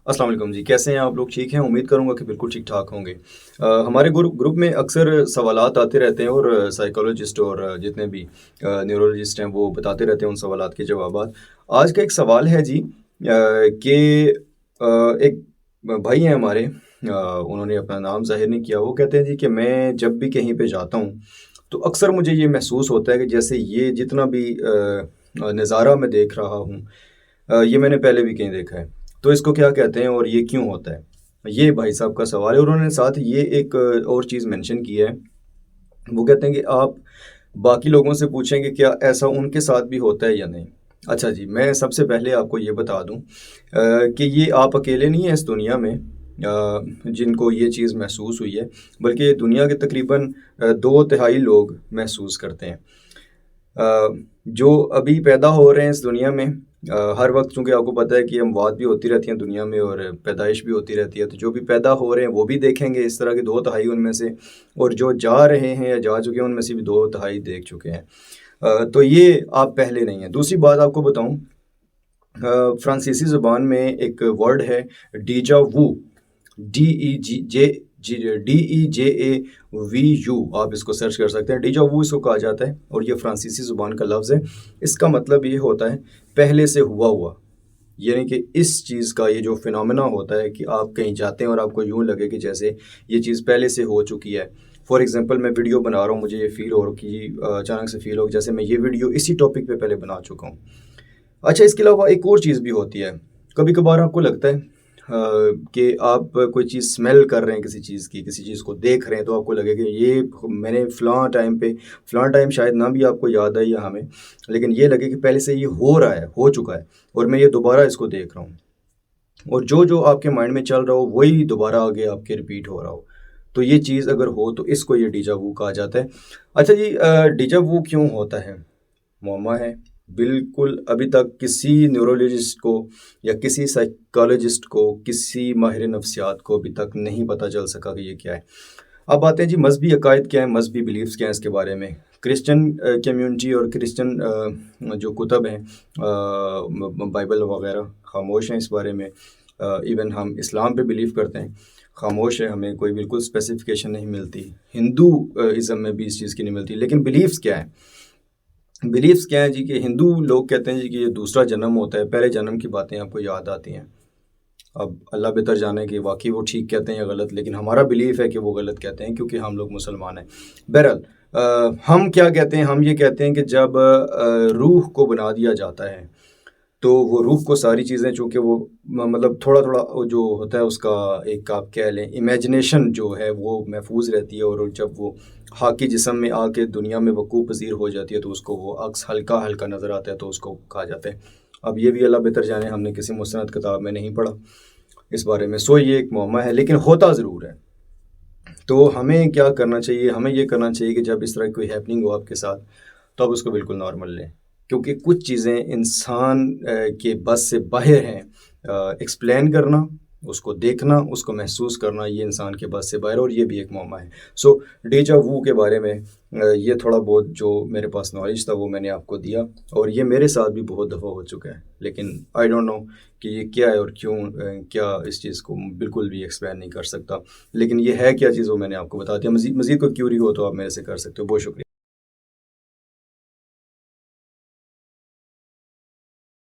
السلام علیکم جی، کیسے ہیں آپ لوگ؟ ٹھیک ہیں؟ امید کروں گا کہ بالکل ٹھیک ٹھاک ہوں گے۔ ہمارے گروپ میں اکثر سوالات آتے رہتے ہیں اور سائیکالوجسٹ اور جتنے بھی نیورولوجسٹ ہیں وہ بتاتے رہتے ہیں ان سوالات کے جوابات۔ آج کا ایک سوال ہے جی کہ ایک بھائی ہیں ہمارے، انہوں نے اپنا نام ظاہر نہیں کیا، وہ کہتے ہیں جی کہ میں جب بھی کہیں پہ جاتا ہوں تو اکثر مجھے یہ محسوس ہوتا ہے کہ جیسے یہ جتنا بھی نظارہ میں دیکھ رہا ہوں یہ میں نے پہلے بھی کہیں دیکھا ہے، تو اس کو کیا کہتے ہیں اور یہ کیوں ہوتا ہے؟ یہ بھائی صاحب کا سوال ہے۔ اور انہوں نے ساتھ یہ ایک اور چیز مینشن کی ہے، وہ کہتے ہیں کہ آپ باقی لوگوں سے پوچھیں کہ کیا ایسا ان کے ساتھ بھی ہوتا ہے یا نہیں۔ اچھا جی، میں سب سے پہلے آپ کو یہ بتا دوں کہ یہ آپ اکیلے نہیں ہیں اس دنیا میں جن کو یہ چیز محسوس ہوئی ہے، بلکہ یہ دنیا کے تقریباً 2/3 لوگ محسوس کرتے ہیں جو ابھی پیدا ہو رہے ہیں اس دنیا میں۔ ہر وقت چونکہ آپ کو پتہ ہے کہ اموات بھی ہوتی رہتی ہیں دنیا میں اور پیدائش بھی ہوتی رہتی ہے، تو جو بھی پیدا ہو رہے ہیں وہ بھی دیکھیں گے اس طرح کے 2/3 ان میں سے، اور جو جا رہے ہیں یا جا چکے ہیں ان میں سے بھی 2/3 دیکھ چکے ہیں۔ تو یہ آپ پہلے نہیں ہیں۔ دوسری بات آپ کو بتاؤں، فرانسیسی زبان میں ایک ورڈ ہے ڈیجا وو، DEJAVU، آپ اس کو سرچ کر سکتے ہیں۔ ڈیجا وو اس کو کہا جاتا ہے اور یہ فرانسیسی زبان کا لفظ ہے۔ اس کا مطلب یہ ہوتا ہے پہلے سے ہوا، یعنی کہ اس چیز کا یہ جو فینومینا ہوتا ہے کہ آپ کہیں جاتے ہیں اور آپ کو یوں لگے کہ جیسے یہ چیز پہلے سے ہو چکی ہے۔ فار ایگزامپل میں ویڈیو بنا رہا ہوں، مجھے یہ فیل ہو کہ اچانک سے فیل ہو جیسے میں یہ ویڈیو اسی ٹاپک پہ پہلے بنا چکا ہوں۔ اچھا، اس کے علاوہ ایک اور چیز بھی ہوتی ہے، کبھی کبھار آپ کو لگتا ہے کہ آپ کوئی چیز سمیل کر رہے ہیں کسی چیز کو دیکھ رہے ہیں، تو آپ کو لگے کہ یہ میں نے فلاں ٹائم شاید نہ بھی آپ کو یاد آئی یا ہمیں، لیکن یہ لگے کہ پہلے سے یہ ہو رہا ہے، ہو چکا ہے، اور میں یہ دوبارہ اس کو دیکھ رہا ہوں، اور جو آپ کے مائنڈ میں چل رہا ہو وہی دوبارہ آگے آپ کے ریپیٹ ہو رہا ہو، تو یہ چیز اگر ہو تو اس کو یہ ڈیجا وو کہا جاتا ہے۔ اچھا جی، ڈیجا وو کیوں ہوتا ہے؟ معمہ ہے بالکل، ابھی تک کسی نیورولوجسٹ کو یا کسی سائیکالوجسٹ کو، کسی ماہر نفسیات کو ابھی تک نہیں پتہ چل سکا کہ یہ کیا ہے۔ اب آتے ہیں جی مذہبی عقائد کیا ہیں، مذہبی بلیفز کیا ہیں اس کے بارے میں۔ کرسچن کمیونٹی اور کرسچن جو کتب ہیں بائبل وغیرہ خاموش ہیں اس بارے میں۔ ایون ہم اسلام پہ بلیو کرتے ہیں، خاموش ہے، ہمیں کوئی بالکل اسپیسیفکیشن نہیں ملتی۔ ہندو ازم میں بھی اس چیز کی نہیں ملتی۔ لیکن بلیفز کیا ہیں؟ بلیفز کیا ہیں جی کہ ہندو لوگ کہتے ہیں جی کہ یہ دوسرا جنم ہوتا ہے، پہلے جنم کی باتیں آپ کو یاد آتی ہیں۔ اب اللہ بہتر جانے کہ واقعی وہ ٹھیک کہتے ہیں یا غلط، لیکن ہمارا بلیف ہے کہ وہ غلط کہتے ہیں کیونکہ ہم لوگ مسلمان ہیں۔ بہرحال ہم کیا کہتے ہیں، ہم یہ کہتے ہیں کہ جب روح کو بنا دیا جاتا ہے تو وہ روح کو ساری چیزیں، چونکہ وہ مطلب تھوڑا جو ہوتا ہے اس کا ایک آپ کہہ لیں امیجنیشن جو ہے وہ محفوظ رہتی ہے، اور جب وہ خاکی جسم میں آ کے دنیا میں وقوع پذیر ہو جاتی ہے تو اس کو وہ عکس ہلکا نظر آتا ہے، تو اس کو کہا جاتا ہے۔ اب یہ بھی اللہ بہتر جانے، ہم نے کسی مستند کتاب میں نہیں پڑھا اس بارے میں، سو یہ ایک معمہ ہے، لیکن ہوتا ضرور ہے۔ تو ہمیں کیا کرنا چاہیے؟ ہمیں یہ کرنا چاہیے کہ جب اس طرح کوئی ہیپننگ ہو آپ کے ساتھ تو آپ اس کو بالکل نارمل لیں، کیونکہ کچھ چیزیں انسان کے بس سے باہر ہیں۔ ایکسپلین کرنا، اس کو دیکھنا، اس کو محسوس کرنا، یہ انسان کے بس سے باہر، اور یہ بھی ایک معمہ ہے۔ سو ڈیجا وو کے بارے میں یہ تھوڑا بہت جو میرے پاس نالج تھا وہ میں نے آپ کو دیا، اور یہ میرے ساتھ بھی بہت دفعہ ہو چکا ہے، لیکن آئی ڈونٹ نو کہ یہ کیا ہے اور کیوں، کیا اس چیز کو بالکل بھی ایکسپلین نہیں کر سکتا، لیکن یہ ہے کیا چیز وہ میں نے آپ کو بتا دیا۔ مزید کوئی کیوری ہو تو آپ میرے سے کر سکتے ہو۔ بہت شکریہ۔